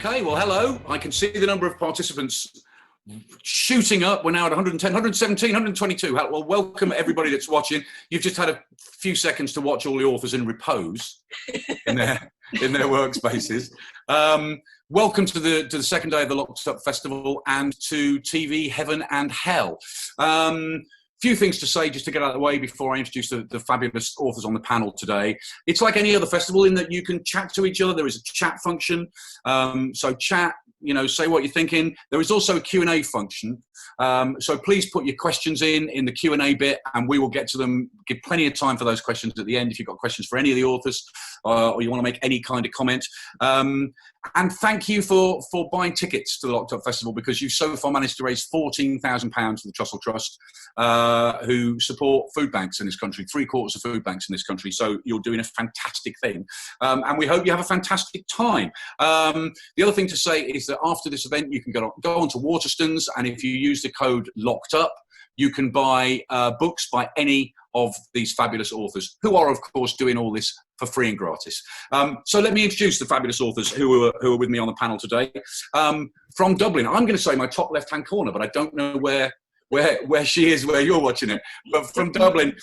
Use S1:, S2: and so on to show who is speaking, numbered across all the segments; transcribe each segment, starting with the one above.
S1: Okay, well, hello. I can see the number of participants shooting up. We're now at 110, 117, 122. Well, welcome everybody that's watching. You've just had a few seconds to watch all the authors in repose in their workspaces. Welcome to the second day of the Locked Up Festival and to TV Heaven and Hell. Few things to say just to get out of the way before I introduce the fabulous authors on the panel today. It's like any other festival in that you can chat to each other. There is a chat function. So chat, say what you're thinking. There is also a Q&A function. So please put your questions in the Q&A bit and we will get to them. Give plenty of time for those questions at the end if you've got questions for any of the authors or you want to make any kind of comment. And thank you for buying tickets to the Locked Up Festival, because you've so far managed to raise £14,000 for the Trussell Trust, who support food banks in this country, 3/4 of food banks in this country. So you're doing a fantastic thing. And we hope you have a fantastic time. The other thing to say is that after this event, you can go on to Waterstones, and if you use the code Locked Up, you can buy books by any of these fabulous authors, who are, of course, doing all this for free and gratis. So let me introduce the fabulous authors who are with me on the panel today. From Dublin, I'm going to say my top left-hand corner, but I don't know where she is, where you're watching it. But from Dublin,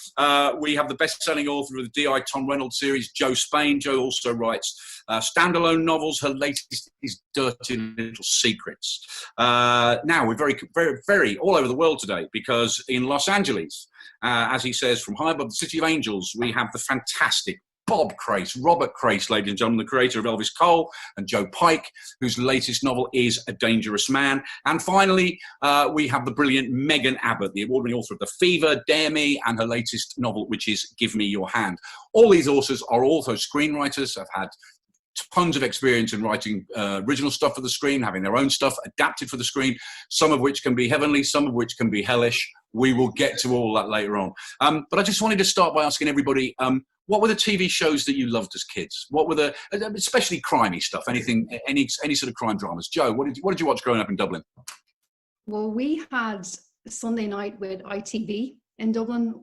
S1: we have the best-selling author of the D.I. Tom Reynolds series, Jo Spain. Jo also writes standalone novels. Her latest is Dirty Little Secrets. Now, we're very, very, very all over the world today, because in Los Angeles, as he says, from high above the City of Angels, we have the fantastic Robert Crais, ladies and gentlemen, the creator of Elvis Cole, and Joe Pike, whose latest novel is A Dangerous Man. And finally, we have the brilliant Megan Abbott, the award-winning author of The Fever, Dare Me, and her latest novel, which is Give Me Your Hand. All these authors are also screenwriters, have had tons of experience in writing original stuff for the screen, having their own stuff adapted for the screen, some of which can be heavenly, some of which can be hellish. We will get to all that later on. But I just wanted to start by asking everybody, what were the TV shows that you loved as kids? What were especially crimey stuff, any sort of crime dramas? Jo, what did you watch growing up in Dublin?
S2: Well, we had Sunday night with ITV in Dublin.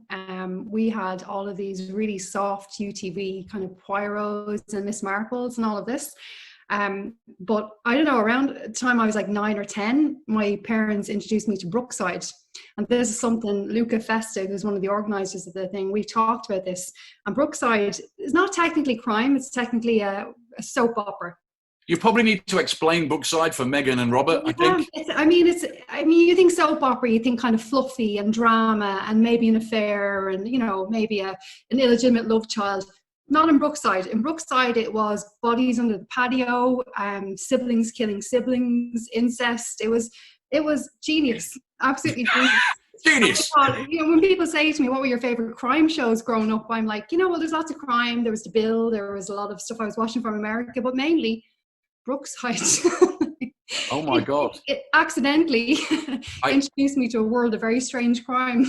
S2: We had all of these really soft UTV kind of Poirots and Miss Marples and all of this. But I don't know, around the time I was like 9 or 10, my parents introduced me to Brookside. And this is something Luca, Veste, who's one of the organisers of the thing, we talked about this. And Brookside is not technically crime, it's technically a soap opera.
S1: You probably need to explain Brookside for Megan and Robert, I think.
S2: You think soap opera, you think kind of fluffy and drama and maybe an affair and, maybe an illegitimate love child. Not in Brookside. In Brookside, it was bodies under the patio, siblings killing siblings, incest. It was genius. Absolutely genius.
S1: Genius.
S2: When people say to me, what were your favourite crime shows growing up? I'm like, well, there's lots of crime. There was The Bill. There was a lot of stuff I was watching from America, but mainly Brookside.
S1: Oh my God.
S2: It accidentally introduced me to a world of very strange crime.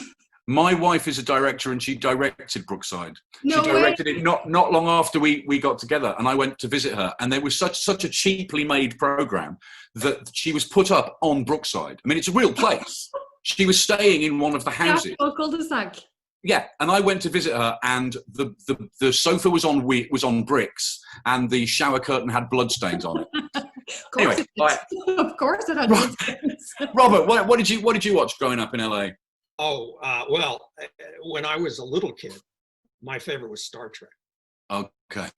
S1: My wife is a director and she directed Brookside.
S2: No
S1: she directed it not long after we got together, and I went to visit her, and there was such a cheaply made program that she was put up on Brookside. I mean, it's a real place. She was staying in one of the houses.
S2: Cul-de-sac.
S1: Yeah, and I went to visit her, and the sofa was on bricks, and the shower curtain had bloodstains on it. Anyway,
S2: of course it had bloodstains.
S1: Robert, what did you watch growing up in LA?
S3: Oh, well, when I was a little kid, my favorite was Star Trek.
S1: Okay.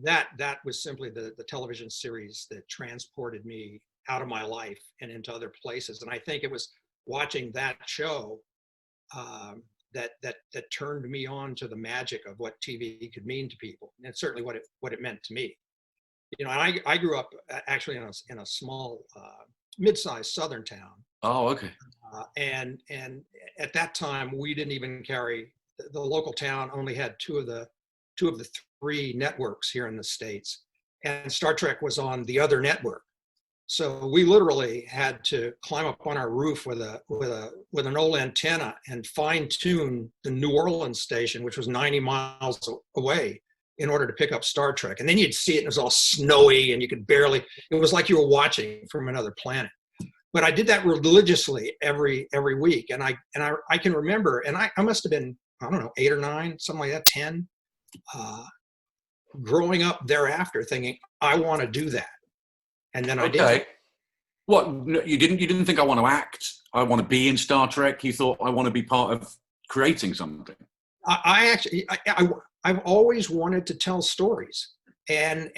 S3: That was simply the television series that transported me out of my life and into other places. And I think it was watching that show that turned me on to the magic of what TV could mean to people, and certainly what it meant to me. And I grew up actually in a small, mid-sized southern town.
S1: Oh, okay.
S3: And at that time, we didn't even carry, the local town only had two of the 3 networks here in the States, and Star Trek was on the other network. So we literally had to climb up on our roof with an old antenna and fine tune the New Orleans station, which was 90 miles away, in order to pick up Star Trek. And then you'd see it, and it was all snowy, and it was like you were watching from another planet. But I did that religiously every week, and I can remember, and I must have been, I don't know, 8 or 9, something like that, 10, growing up thereafter, thinking I want to do that. And then I did.
S1: Okay. What, no, you didn't think I want to act? I want to be in Star Trek? You thought I want to be part of creating something?
S3: I've always wanted to tell stories, and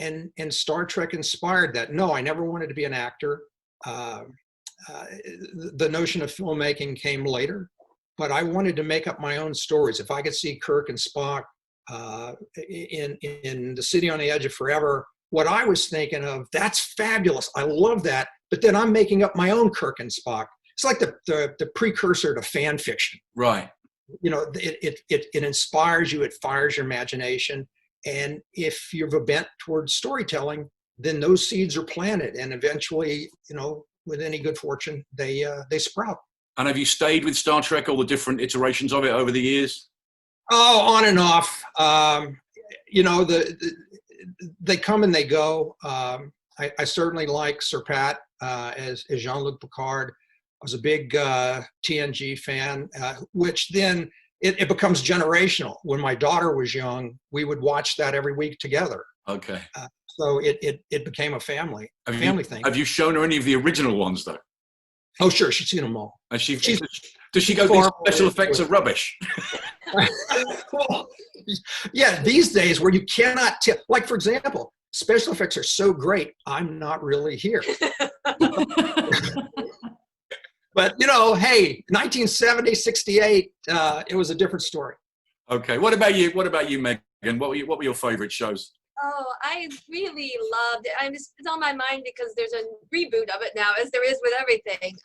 S3: Star Trek inspired that. No, I never wanted to be an actor. The notion of filmmaking came later, but I wanted to make up my own stories. If I could see Kirk and Spock in The City on the Edge of Forever, what I was thinking of, that's fabulous. I love that. But then I'm making up my own Kirk and Spock. It's like the precursor to fan fiction.
S1: Right.
S3: You know, it inspires you, it fires your imagination. And if you have a bent towards storytelling, then those seeds are planted, and eventually, you know, with any good fortune, they sprout.
S1: And have you stayed with Star Trek, all the different iterations of it over the years?
S3: Oh, on and off. You know, they come and they go. I certainly like Sir Pat as Jean-Luc Picard. I was a big TNG fan, which then it becomes generational. When my daughter was young, we would watch that every week together.
S1: Okay.
S3: So it became a family thing.
S1: Have you shown her any of the original ones, though?
S3: Oh, sure. She's seen them all.
S1: And does she go, these special effects are rubbish?
S3: Well, yeah, these days where you cannot tell, like, for example, special effects are so great, I'm not really here. But, you know, hey, 1970, 68, it was a different story.
S1: Okay. What about you? What about you, Megan? What were your favorite shows?
S4: Oh, I really loved it. It's on my mind because there's a reboot of it now, as there is with everything.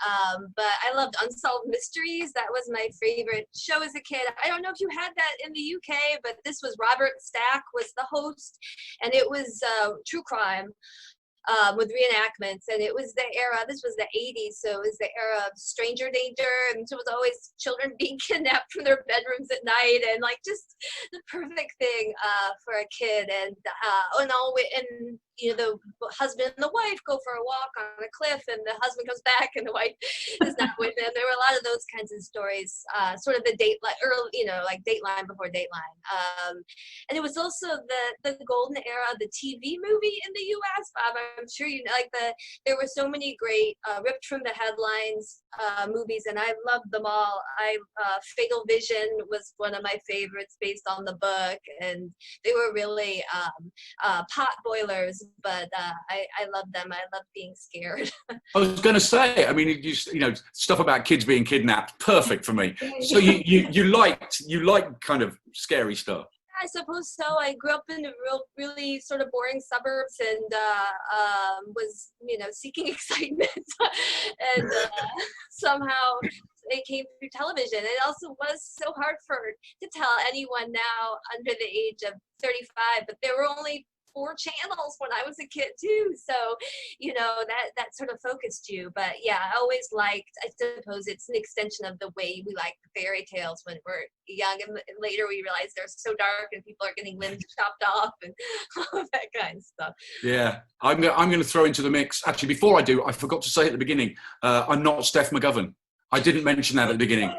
S4: But I loved Unsolved Mysteries. That was my favorite show as a kid. I don't know if you had that in the UK, but this was Robert Stack was the host, and it was true crime. With reenactments, and it was the era, this was the 80s, so it was the era of stranger danger, and so it was always children being kidnapped from their bedrooms at night, and like just the perfect thing for a kid. And you know, the husband and the wife go for a walk on a cliff, and the husband comes back and the wife is not with them. There were a lot of those kinds of stories, sort of the Dateline, early, you know, like Dateline before Dateline. And it was also the golden era of the TV movie in the US. Bob, I'm sure you know, like there were so many great ripped from the headlines movies, and I loved them all. Fatal Vision was one of my favorites based on the book, and they were really pot boilers, but I love them. I love being scared.
S1: I was going to say, I mean, you know, stuff about kids being kidnapped, perfect for me. So you like kind of scary stuff.
S4: I suppose so. I grew up in a really sort of boring suburbs, and was, you know, seeking excitement, and somehow it came through television. It also was so hard to tell anyone now under the age of 35, but there were only 4 channels when I was a kid too, so you know that sort of focused you. But yeah, I always liked, I suppose it's an extension of the way we like fairy tales when we're young, and later we realize they're so dark and people are getting limbs chopped off and all of that kind of stuff. Yeah,
S1: I'm going to throw into the mix. Actually, before I do, I forgot to say at the beginning, I'm not Steph McGovern. I didn't mention that at the beginning.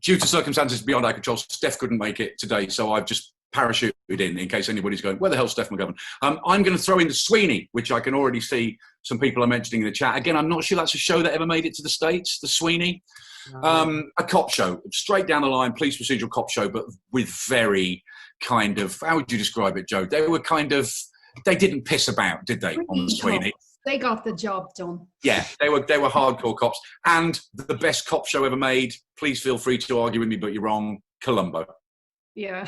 S1: Due to circumstances beyond our control, Steph couldn't make it today, so I've just parachuted in case anybody's going, where the hell's Steph McGovern? I'm going to throw in the Sweeney, which I can already see some people are mentioning in the chat. Again, I'm not sure that's a show that ever made it to the States, the Sweeney. A cop show, straight down the line, police procedural cop show, but with very kind of, how would you describe it, Joe? They were kind of, they didn't piss about, did they, on the Sweeney?
S2: They got the job done.
S1: Yeah, they were hardcore cops. And the best cop show ever made, please feel free to argue with me, but you're wrong, Columbo.
S2: Yeah.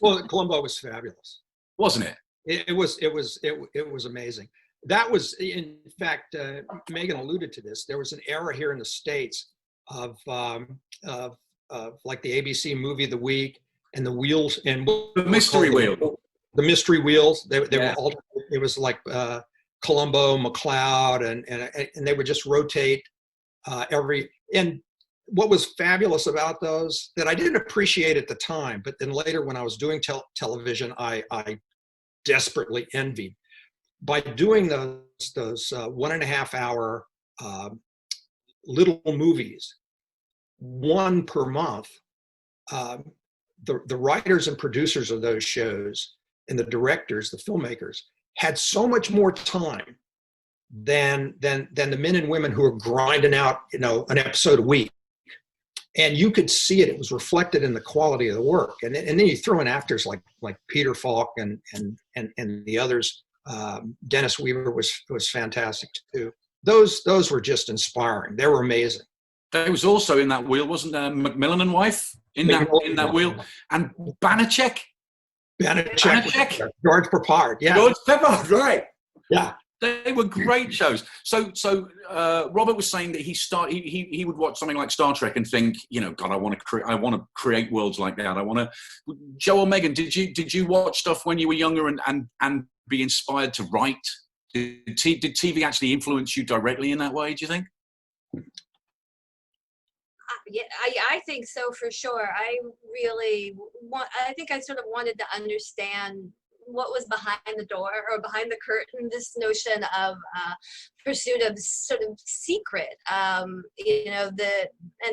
S3: Well, Columbo was fabulous,
S1: wasn't it?
S3: It was amazing. That was, in fact, Megan alluded to this. There was an era here in the States of like the ABC movie of the week and the wheels and
S1: the mystery wheel.
S3: The mystery wheels. They
S1: Yeah.
S3: were all. It was like Columbo, McCloud, and they would just rotate every. And what was fabulous about those that I didn't appreciate at the time, but then later when I was doing television, I desperately envied. By doing those 1.5 hour little movies, 1 per month, the writers and producers of those shows and the directors, the filmmakers, had so much more time than the men and women who are grinding out, an episode a week. And you could see it. It was reflected in the quality of the work. And then you throw in actors like Peter Falk and the others. Dennis Weaver was fantastic too. Those were just inspiring. They were amazing.
S1: There was also in that wheel, wasn't there, Macmillan and wife in that wheel, and Banachek. George
S3: Peppard, yeah.
S1: George Peppard, right?
S3: Yeah.
S1: They were great shows. So Robert was saying that he would watch something like Star Trek and think, God, I want to create worlds like that. Joe or Megan, did you watch stuff when you were younger and be inspired to write? Did TV actually influence you directly in that way, do you think?
S4: Yeah, I think so for sure. I think I sort of wanted to understand what was behind the door or behind the curtain, this notion of pursuit of sort of secret, and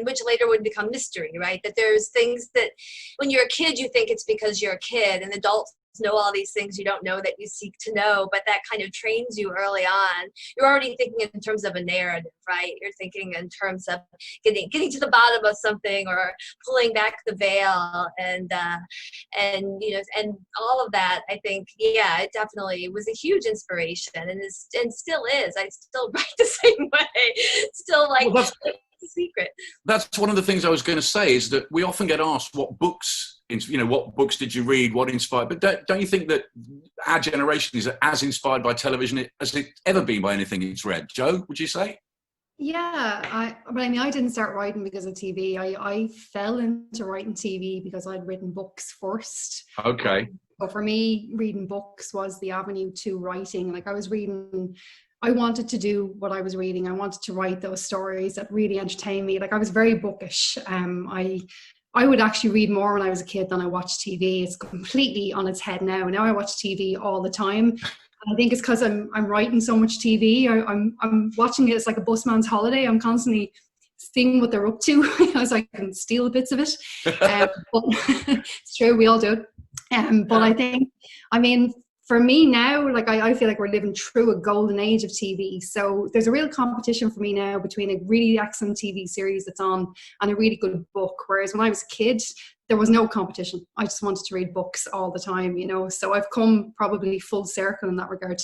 S4: which later would become mystery, right? That there's things that when you're a kid, you think it's because you're a kid, and adults know all these things you don't know that you seek to know, but that kind of trains you early on. You're already thinking in terms of a narrative, right? You're thinking in terms of getting to the bottom of something or pulling back the veil, and all of that. I think, it definitely was a huge inspiration, and still is. I still write the same way. Still the secret.
S1: That's one of the things I was going to say, is that we often get asked what books did you read, what inspired, but don't you think that our generation is as inspired by television as it's ever been by anything it's read? Joe, would you say?
S2: Yeah, I didn't start writing because of TV. I fell into writing TV because I'd written books first.
S1: Okay.
S2: But for me, reading books was the avenue to writing. I wanted to do what I was reading. I wanted to write those stories that really entertained me. I was very bookish. I would actually read more when I was a kid than I watched TV. It's completely on its head now. Now I watch TV all the time. I think it's because I'm writing so much TV. I'm watching it as like a busman's holiday. I'm constantly seeing what they're up to. I can steal bits of it. But it's true, we all do it. But I think, for me now, I feel like we're living through a golden age of TV. So there's a real competition for me now between a really excellent TV series that's on and a really good book. Whereas when I was a kid, there was no competition. I just wanted to read books all the time, So I've come probably full circle in that regard.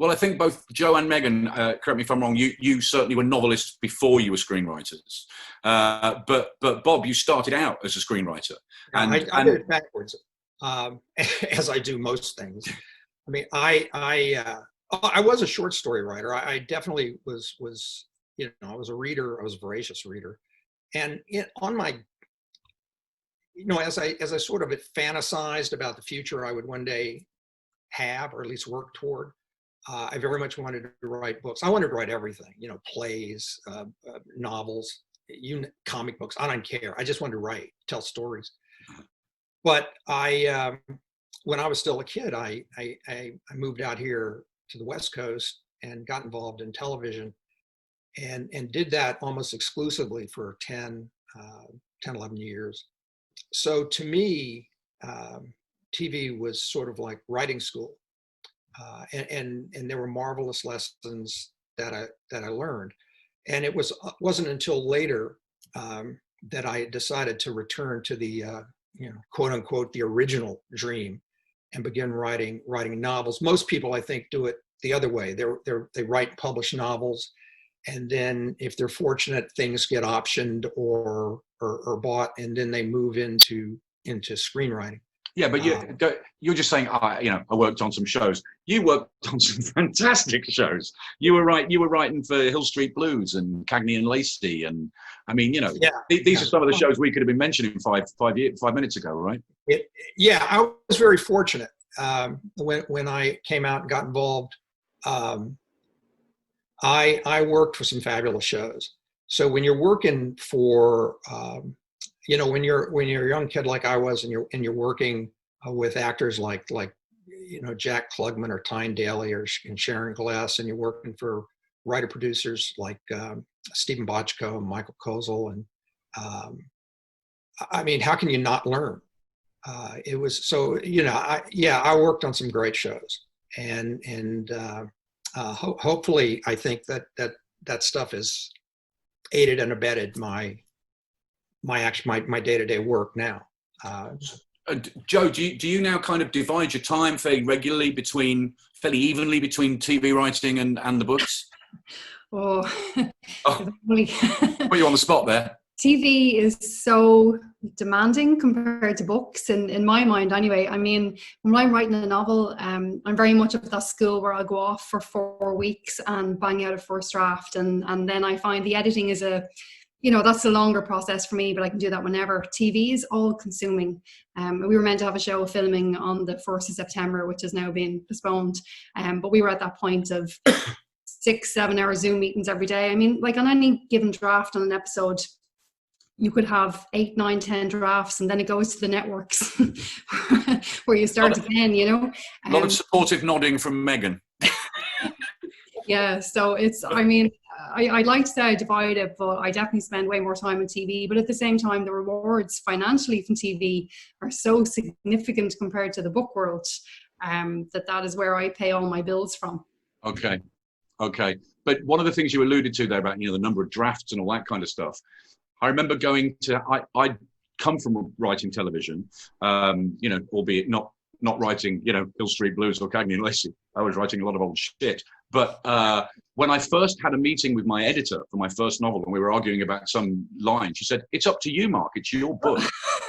S1: Well, I think both Joe and Megan, correct me if I'm wrong, you certainly were novelists before you were screenwriters. But Bob, you started out as a screenwriter.
S3: And I did it backwards. As I do most things. I was a short story writer. I definitely was, I was a reader. I was a voracious reader. And on my, as I sort of fantasized about the future I would one day have, or at least work toward, I very much wanted to write books. I wanted to write everything, plays, novels, comic books. I don't care. I just wanted to write, tell stories. But when I was still a kid, I moved out here to the West Coast and got involved in television and did that almost exclusively for 10, 11 years. So to me, TV was sort of like writing school. And there were marvelous lessons that I learned. And it wasn't until later that I decided to return to the quote unquote, the original dream and begin writing novels. Most people, I think, do it the other way. They write, publish novels, and then if they're fortunate, things get optioned or bought, and then they move into screenwriting.
S1: Yeah, but you're just saying, I worked on some shows. You worked on some fantastic shows. You were writing for Hill Street Blues and Cagney and Lacey, and these are some of the shows we could have been mentioning 5 minutes ago, right?
S3: I was very fortunate when I came out and got involved. I worked for some fabulous shows. So when you're working for when you're a young kid like I was, and you're working with actors like Jack Klugman or Tyne Daly and Sharon Glass, and you're working for writer producers like Stephen Bochco and Michael Kozel, and how can you not learn? It was so I worked on some great shows. and hopefully, I think that stuff has aided and abetted my day-to-day work now.
S1: Joe, do you now kind of divide your time fairly regularly fairly evenly between TV writing and the books?
S2: Oh,
S1: Put you on the spot there.
S2: TV is so demanding compared to books, in my mind anyway. I mean, when I'm writing a novel, I'm very much of that school where I'll go off for 4 weeks and bang out a first draft, and then I find the editing is that's a longer process for me, but I can do that whenever. TV is all consuming. We were meant to have a show filming on the 1st of September, which has now been postponed, but we were at that point of 6-7 hour Zoom meetings every day. I mean, like on any given draft on an episode, you could have 8, 9, 10 drafts, and then it goes to the networks where you start again,
S1: A lot of supportive nodding from Megan.
S2: Yeah, so it's, I mean, I'd like to say I divide it, but I definitely spend way more time on TV. But at the same time, the rewards financially from TV are so significant compared to the book world that is where I pay all my bills from. Okay.
S1: But one of the things you alluded to there about, the number of drafts and all that kind of stuff, I remember I come from writing television, albeit not writing, Hill Street Blues or Cagney and Lacey. I was writing a lot of old shit. But when I first had a meeting with my editor for my first novel and we were arguing about some line, she said, "It's up to you, Mark, it's your book."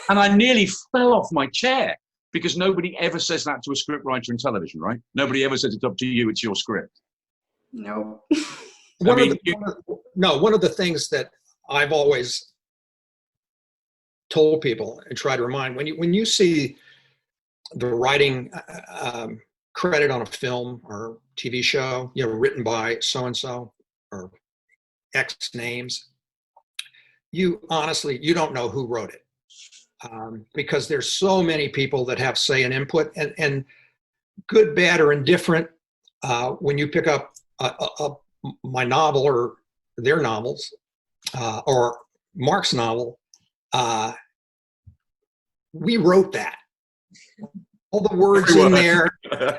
S1: And I nearly fell off my chair because nobody ever says that to a scriptwriter in television, right? Nobody ever says it's up to you, it's your script.
S2: No.
S3: One of the things that I've always told people and try to remind, when you see the writing credit on a film or TV show, written by so-and-so or X names, you don't know who wrote it, because there's so many people that have say and input, and good, bad, or indifferent. When you pick up my novel or their novels, or Mark's novel, we wrote that. All the words in there,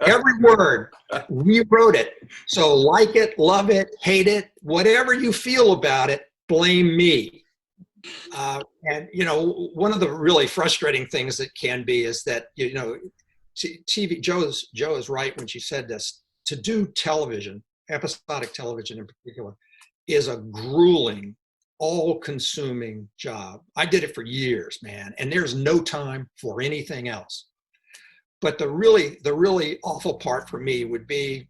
S3: every word, we wrote it. So like it, love it, hate it, whatever you feel about it, blame me. And one of the really frustrating things that can be is that TV. Joe is right when she said this. To do television, episodic television in particular, is a grueling, all-consuming job. I did it for years, man, and there's no time for anything else. But the really awful part for me would be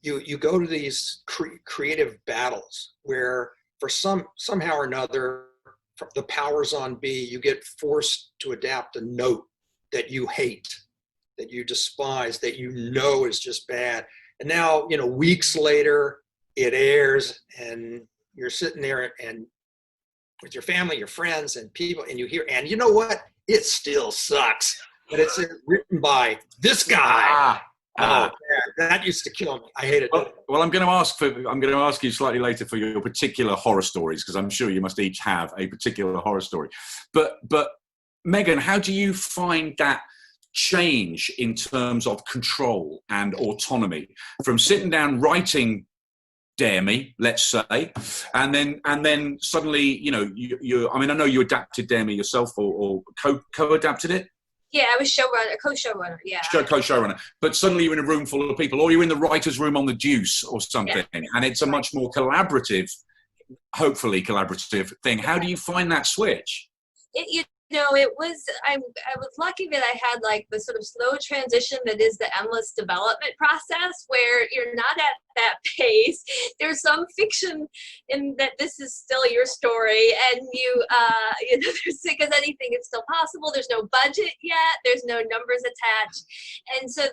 S3: you go to these creative battles where for somehow or another, the powers on be, you get forced to adapt a note that you hate, that you despise, that is just bad. And now, weeks later, it airs and you're sitting there and with your family, your friends and people, and you hear, and you know what? It still sucks. But it's written by this guy. Man, that used to kill me. I hated it.
S1: Well, I'm going to ask you slightly later for your particular horror stories, because I'm sure you must each have a particular horror story. But Megan, how do you find that change in terms of control and autonomy from sitting down writing Dare Me, let's say, and then suddenly, you I know you adapted Dare Me yourself or co-adapted it?
S4: Yeah, I was co-showrunner, yeah.
S1: Co-showrunner. But suddenly you're in a room full of people, or you're in the writer's room on the Deuce or something, and it's a much more hopefully collaborative thing. How do you find that switch?
S4: It was, I was lucky that I had like the sort of slow transition that is the endless development process, where you're not at that pace. There's some fiction in that this is still your story, and because anything is still possible. There's no budget yet. There's no numbers attached. And so,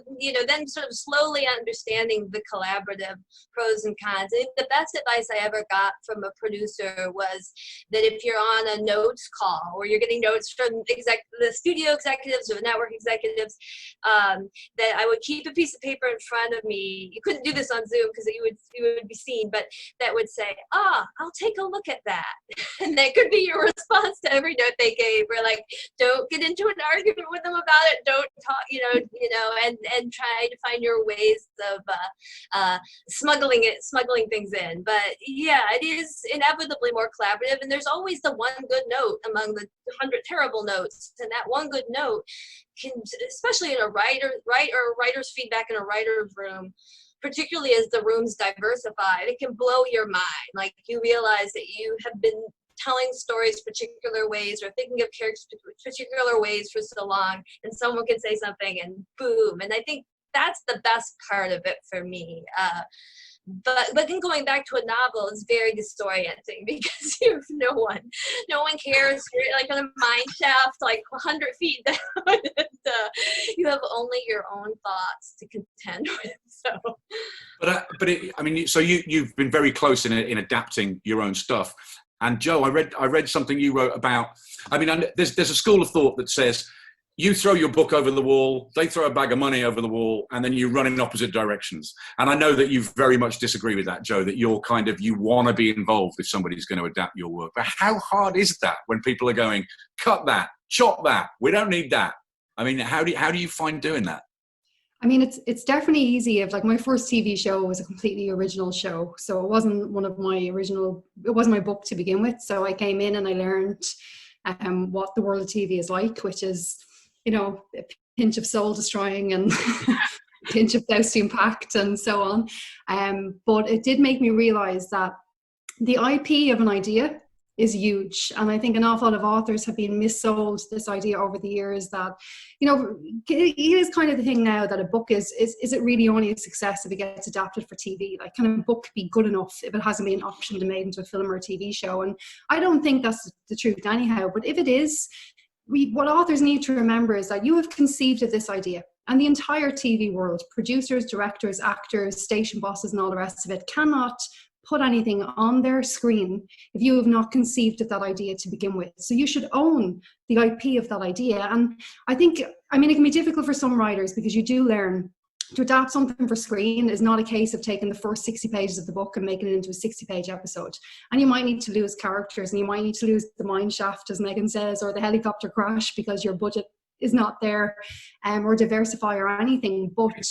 S4: then sort of slowly understanding the collaborative pros and cons. And the best advice I ever got from a producer was that if you're on a notes call or you're getting notes notes from the studio executives or the network executives, that I would keep a piece of paper in front of me. You couldn't do this on Zoom because you would be seen, but that would say, I'll take a look at that. And that could be your response to every note they gave. We're like, don't get into an argument with them about it. Don't talk, and try to find your ways of smuggling things in. But yeah, it is inevitably more collaborative, and there's always the one good note among the 100 terrible notes, and that one good note can, especially in a writer's feedback in a writer's room, particularly as the room's diversified, it can blow your mind. Like, you realize that you have been telling stories particular ways or thinking of characters particular ways for so long, and someone can say something and boom. And I think that's the best part of it for me. But then going back to a novel is very disorienting because you have no one cares. You're like on a mine shaft, like 100 feet down, and you have only your own thoughts to contend with. So,
S1: so you've been very close in adapting your own stuff. And Joe, I read something you wrote about. There's a school of thought that says you throw your book over the wall, they throw a bag of money over the wall, and then you run in opposite directions. And I know that you very much disagree with that, Joe, that you want to be involved if somebody's going to adapt your work. But how hard is that when people are going, cut that, chop that, we don't need that? I mean, how do you find doing that?
S2: I mean, it's definitely easy. If like my first TV show was a completely original show, so it wasn't it wasn't my book to begin with. So I came in and I learned what the world of TV is like, which is, a pinch of soul destroying and a pinch of Faustian pact and so on. But it did make me realize that the IP of an idea is huge. And I think an awful lot of authors have been missold this idea over the years that, it is kind of the thing now that a book is it really only a success if it gets adapted for TV? Like, can a book be good enough if it hasn't been optioned and made into a film or a TV show? And I don't think that's the truth anyhow. But if it is, what authors need to remember is that you have conceived of this idea, and the entire TV world, producers, directors, actors, station bosses, and all the rest of it, cannot put anything on their screen if you have not conceived of that idea to begin with. So you should own the IP of that idea. And I think, it can be difficult for some writers because you do learn to adapt something for screen is not a case of taking the first 60 pages of the book and making it into a 60-page episode. And you might need to lose characters, and you might need to lose the mine shaft, as Megan says, or the helicopter crash because your budget is not there, or diversify or anything. But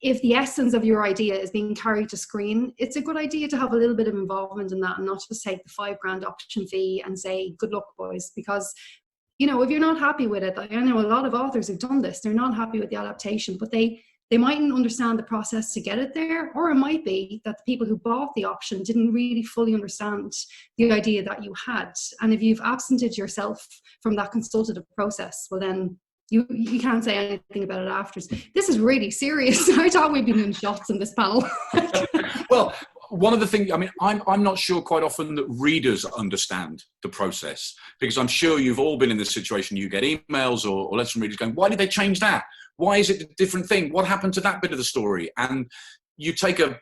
S2: if the essence of your idea is being carried to screen, it's a good idea to have a little bit of involvement in that and not just take the $5,000 option fee and say, good luck, boys. Because, if you're not happy with it, I know a lot of authors have done this, they're not happy with the adaptation, but they mightn't understand the process to get it there, or it might be that the people who bought the option didn't really fully understand the idea that you had. And if you've absented yourself from that consultative process, well then you can't say anything about it after. This is really serious. I thought we'd been in shots in this panel.
S1: Well, one of the things, I'm not sure quite often that readers understand the process, because I'm sure you've all been in this situation. You get emails or letters from readers going, why did they change that? Why is it a different thing? What happened to that bit of the story? And you take a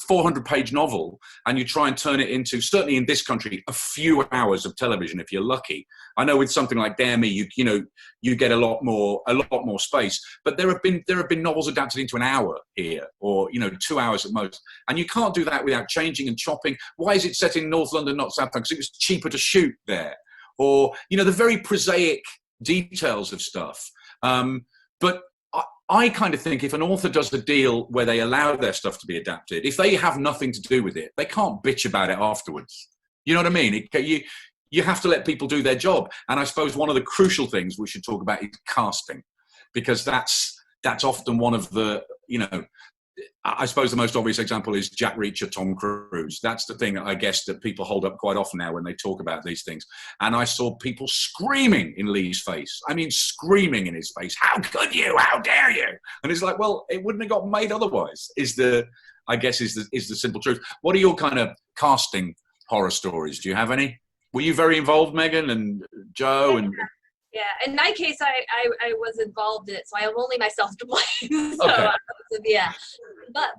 S1: 400-page novel and you try and turn it into, certainly in this country, a few hours of television if you're lucky. I know with something like Dare Me, you get a lot more space. But there have been novels adapted into an hour here, or 2 hours at most, and you can't do that without changing and chopping. Why is it set in North London, not South London? Because it was cheaper to shoot there, or the very prosaic details of stuff. But I kind of think if an author does a deal where they allow their stuff to be adapted, if they have nothing to do with it, they can't bitch about it afterwards. You know what I mean? You have to let people do their job. And I suppose one of the crucial things we should talk about is casting, because that's often one of the, I suppose the most obvious example is Jack Reacher, Tom Cruise. That's the thing, I guess, that people hold up quite often now when they talk about these things. And I saw people screaming in Lee's face. Screaming in his face. How could you? How dare you? And it's like, well, it wouldn't have got made otherwise, is the simple truth. What are your kind of casting horror stories? Do you have any? Were you very involved, Megan and Joe? And
S4: Yeah, in my case, I was involved in it, so I have only myself to blame. So,
S1: Okay.
S4: Yeah, but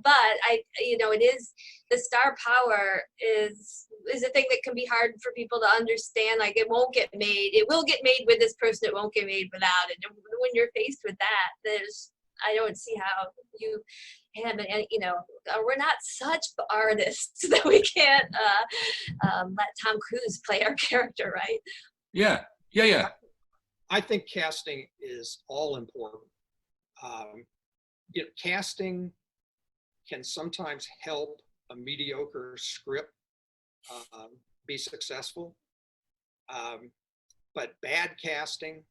S4: it is, the star power is a thing that can be hard for people to understand. Like, it won't get made. It will get made with this person. It won't get made without it. And when you're faced with that, I don't see how you have it. We're not such artists that we can't let Tom Cruise play our character, right?
S1: Yeah.
S3: I think casting is all important. Casting can sometimes help a mediocre script be successful, but bad casting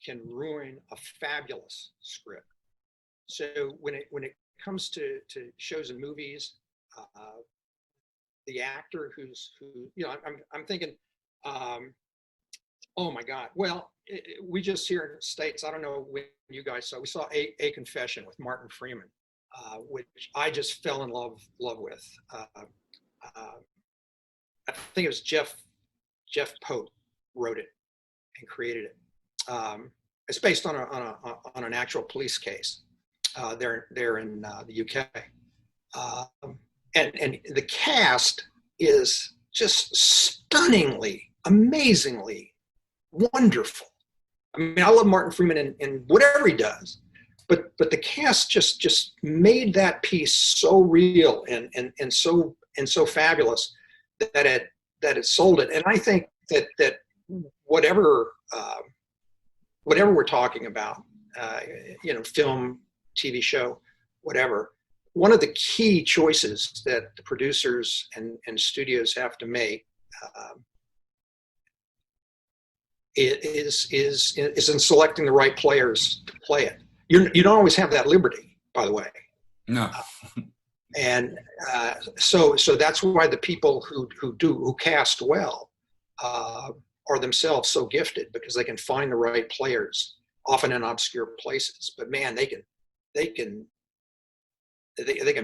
S3: can ruin a fabulous script. So when it comes to shows and movies, the actor I'm thinking, oh my God. Well, we just here in the States, I don't know when you guys saw, we saw A Confession with Martin Freeman, which I just fell in love with. I think it was Jeff Pope wrote it and created it. It's based on an actual police case. They're in the UK, and the cast is just stunningly, amazingly wonderful. I mean, I love Martin Freeman in whatever he does, but the cast just made that piece so real and so fabulous that it sold it. And I think that whatever we're talking about, film, TV show, whatever, one of the key choices that the producers and studios have to make is in selecting the right players to play it. You don't always have that liberty, by the way.
S1: No.
S3: And so that's why the people who cast well are themselves so gifted, because they can find the right players, often in obscure places. But man, they can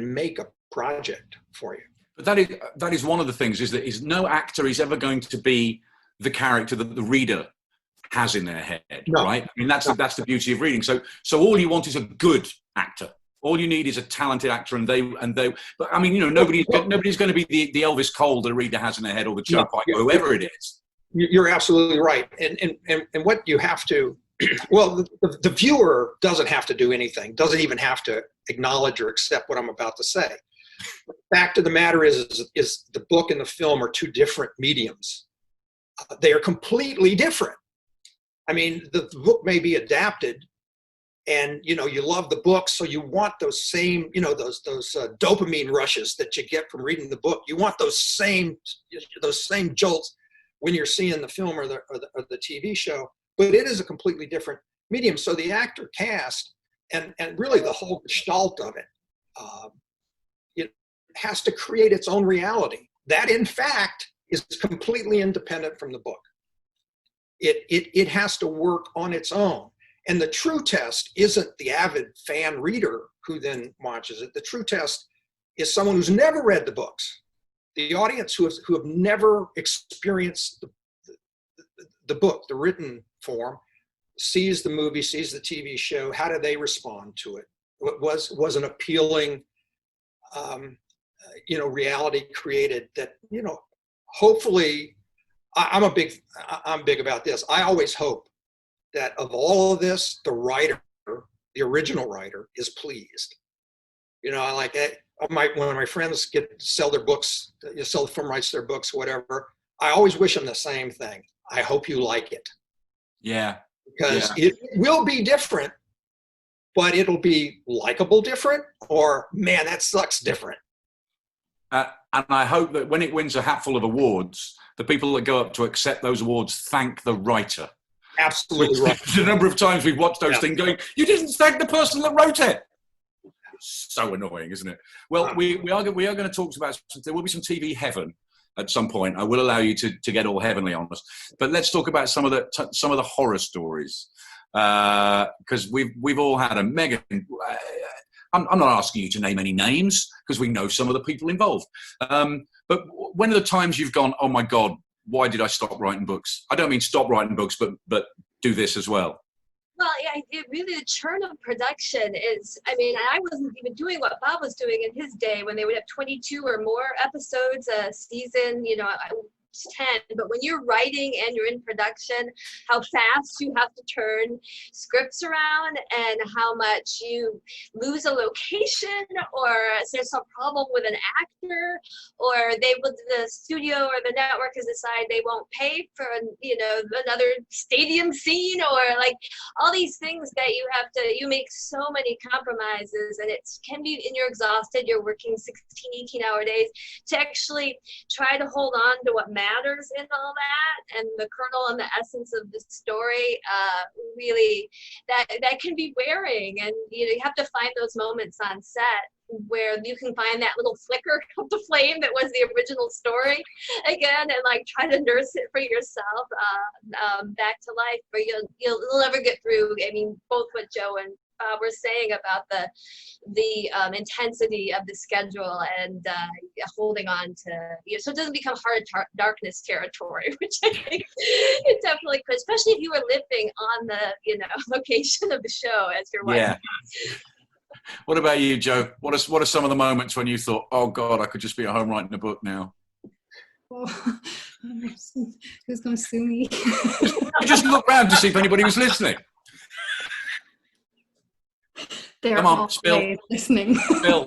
S3: make a project for you.
S1: But that is one of the things, is that no actor is ever going to be the character that the reader has in their head,
S3: No.
S1: right? I mean, that's the beauty of reading. So all you want is a good actor. All you need is a talented actor, and they. But I mean, nobody's going to be the Elvis Cole the reader has in their head, or the Joe Pike, or whoever it is.
S3: You're absolutely right. And what you have to, well, the viewer doesn't have to do anything, doesn't even have to acknowledge or accept what I'm about to say. The fact of the matter is the book and the film are two different mediums. They are completely different. I mean, the book may be adapted, and you love the book, so you want those same, those dopamine rushes that you get from reading the book. You want those same jolts when you're seeing the film or the TV show. But it is a completely different medium. So the actor cast and really the whole gestalt of it has to create its own reality. That, in fact, is completely independent from the book. It has to work on its own. And the true test isn't the avid fan reader who then watches it. The true test is someone who's never read the books. The audience who have never experienced the book, the written form, sees the movie, sees the TV show. How do they respond to it? What was an appealing, reality created that, hopefully, I'm big about this. I always hope that of all of this, the original writer is pleased. I like it. When my friends sell their books, sell the film rights to their books, whatever, I always wish them the same thing. I hope you like it.
S1: Yeah.
S3: Because it will be different, but it'll be likable different, or man, that sucks different.
S1: And I hope that when it wins a hatful of awards, the people that go up to accept those awards thank the writer.
S3: Absolutely right.
S1: The number of times we've watched those things going, you didn't thank the person that wrote it. So annoying, isn't it? Well, we are going to talk about, there will be some TV heaven at some point. I will allow you to get all heavenly on us, but let's talk about some of the horror stories, because we've all had a Megan. I'm not asking you to name any names because we know some of the people involved. But when are the times you've gone, oh my God, why did I stop writing books? I don't mean stop writing books, but do this as well?
S4: Well, yeah, really the churn of production is, I mean, I wasn't even doing what Bob was doing in his day when they would have 22 or more episodes a season, 10, but when you're writing and you're in production, how fast you have to turn scripts around and how much you lose a location, or there's some problem with an actor, or the studio or the network has decided they won't pay for another stadium scene, or like all these things that you make so many compromises, and it can be, and you're exhausted, you're working 16, 18-hour days to actually try to hold on to what matters in all that, and the kernel and the essence of the story. Really, that can be wearing, and you have to find those moments on set where you can find that little flicker of the flame that was the original story again, and like try to nurse it for yourself back to life. But you'll never get through. I mean, both what Joe and Bob were saying about the intensity of the schedule and holding on to, so it doesn't become hard darkness territory, which I think it definitely could, especially if you were living on the location of the show as your wife.
S1: Yeah. What about you, Joe? What are some of the moments when you thought, oh God, I could just be at home writing a book now?
S2: Oh, who's going to sue me?
S1: Just look around to see if anybody was listening.
S2: They're
S1: Come on,
S2: all
S1: spill.
S2: listening.
S1: Spill.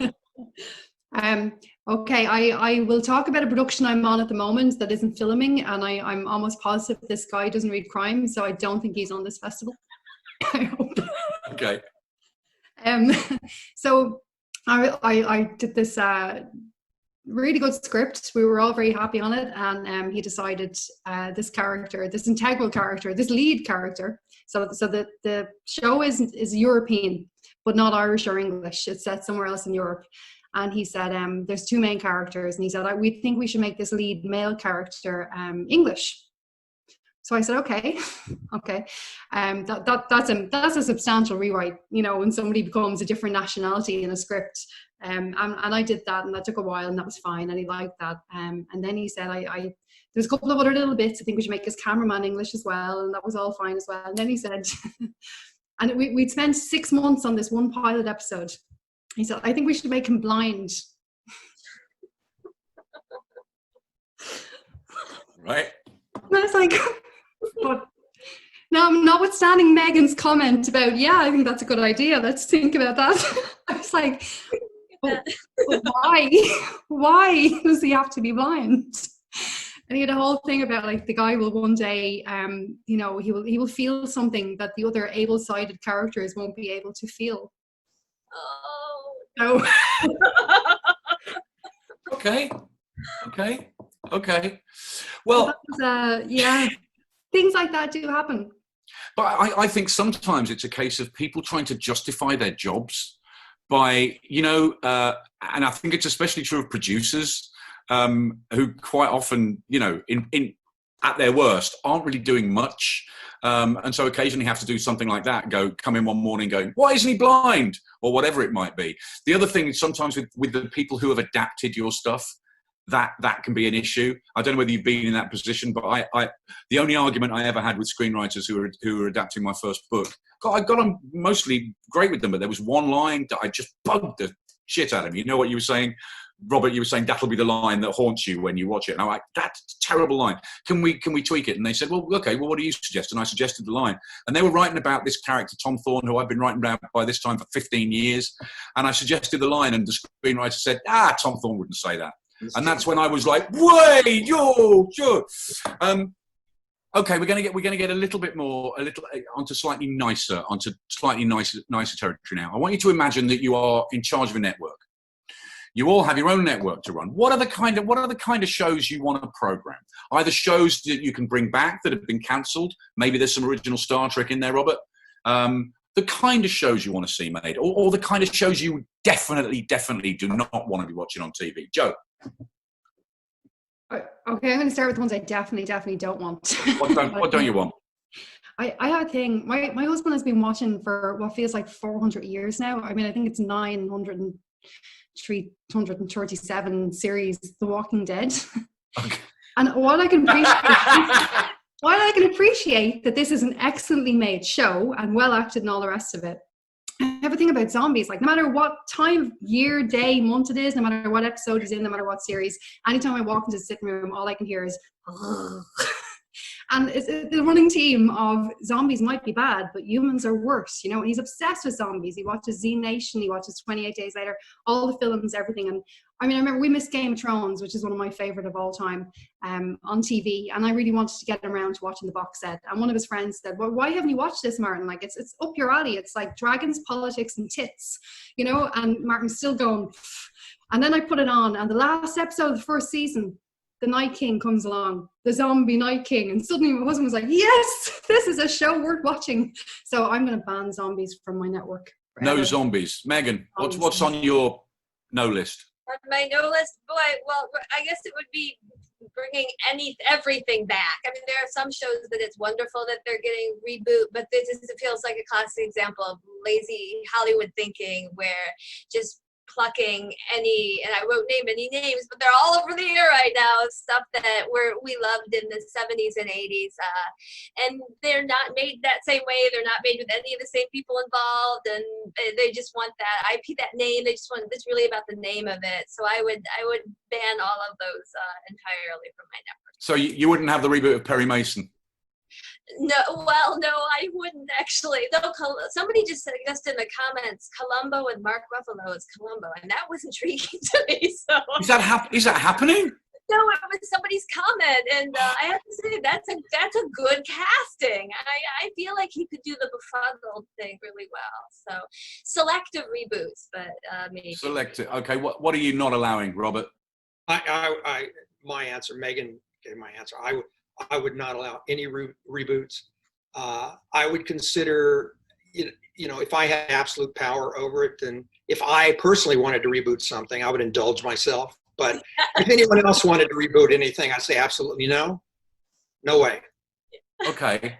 S2: Okay, I will talk about a production I'm on at the moment that isn't filming, and I'm almost positive this guy doesn't read crime, so I don't think he's on this festival. I hope.
S1: Okay.
S2: So I did this really good script. We were all very happy on it, and he decided this character, this integral character, this lead character. So the show is European, but not Irish or English. It's set somewhere else in Europe. And he said, there's two main characters, and he said, we think we should make this lead male character English. So I said, okay. That's a substantial rewrite, when somebody becomes a different nationality in a script. And I did that, and that took a while, and that was fine, and he liked that. And then he said, there's a couple of other little bits. I think we should make his cameraman English as well, and that was all fine as well. And then he said, and we'd spent 6 months on this one pilot episode. He said, I think we should make him blind.
S1: Right.
S2: And I was like, but now, notwithstanding Megan's comment about, yeah, I think that's a good idea, let's think about that. I was like, but why? Why does he have to be blind? And he had a whole thing about like the guy will one day, he will feel something that the other able-sided characters won't be able to feel.
S4: Oh.
S2: So.
S1: Okay. Well,
S2: yeah, things like that do happen.
S1: But I think sometimes it's a case of people trying to justify their jobs by, and I think it's especially true of producers who quite often, in at their worst, aren't really doing much. And so occasionally have to do something like that, come in one morning going, why isn't he blind? Or whatever it might be. The other thing is sometimes with the people who have adapted your stuff, that can be an issue. I don't know whether you've been in that position, but the only argument I ever had with screenwriters who were adapting my first book, I got on mostly great with them, but there was one line that I just bugged the shit out of me. You know what you were saying, Robert? You were saying that'll be the line that haunts you when you watch it. And I'm like, that's a terrible line. Can we tweak it? And they said, well, okay, well, what do you suggest? And I suggested the line. And they were writing about this character, Tom Thorne, who I've been writing about by this time for 15 years. And I suggested the line, and the screenwriter said, Tom Thorne wouldn't say that. And that's when I was like, wait, yo, sure. Okay, we're going to get a little onto slightly nicer territory now. I want you to imagine that you are in charge of a network. You all have your own network to run. What are the kind of shows you want to program? Either shows that you can bring back that have been cancelled. Maybe there's some original Star Trek in there, Robert. The kind of shows you want to see made, or the kind of shows you definitely do not want to be watching on TV. Joe.
S2: Okay, I'm going to start with the ones I definitely don't want.
S1: What don't you want?
S2: I have a thing. My husband has been watching for what feels like 400 years now. I mean, I think it's 337 series, The Walking Dead.
S1: Okay.
S2: And what I can appreciate while I can appreciate that this is an excellently made show and well acted and all the rest of it, everything about zombies, like no matter what time of year, day, month it is, no matter what episode is in, no matter what series, anytime I walk into the sitting room, all I can hear is ugh. And it's the running theme of zombies might be bad, but humans are worse, you know. And he's obsessed with zombies. He watches Z Nation, he watches 28 Days Later, all the films, everything. And I mean, I remember we missed Game of Thrones, which is one of my favorite of all time, on TV. And I really wanted to get him around to watching the box set. And one of his friends said, well, why haven't you watched this, Martin? Like, it's up your alley. It's like dragons, politics, and tits, you know. And Martin's still going. And then I put it on, and the last episode of the first season, the Night King comes along, the zombie Night King, and suddenly my husband was like, yes, this is a show worth watching. So I'm going to ban zombies from my network. Forever.
S1: No zombies. Megan, what's on your no list?
S4: On my no list, boy, well, I guess it would be bringing everything back. I mean, there are some shows that it's wonderful that they're getting reboot, but this feels like a classic example of lazy Hollywood thinking, where just plucking any, and I won't name any names, but they're all over the air right now, stuff that we loved in the 70s and 80s, and they're not made that same way. They're not made with any of the same people involved, and they just want that IP, that name. They just want, it's really about the name of it. So I would ban all of those entirely from my network.
S1: So you wouldn't have the reboot of Perry Mason?
S4: No, well, no, I wouldn't actually. Though somebody just suggested in the comments, Columbo with Mark Ruffalo is Columbo, and that was intriguing to me. So
S1: is that happening?
S4: No, it was somebody's comment, and I have to say that's a good casting. I feel like he could do the befuddled thing really well. So selective reboots, but maybe
S1: selective. Okay, what are you not allowing, Robert?
S3: My answer, Megan gave my answer. I would not allow any reboots. I would consider, you know, if I had absolute power over it, then if I personally wanted to reboot something, I would indulge myself. But if anyone else wanted to reboot anything, I'd say absolutely no. No way.
S1: Okay.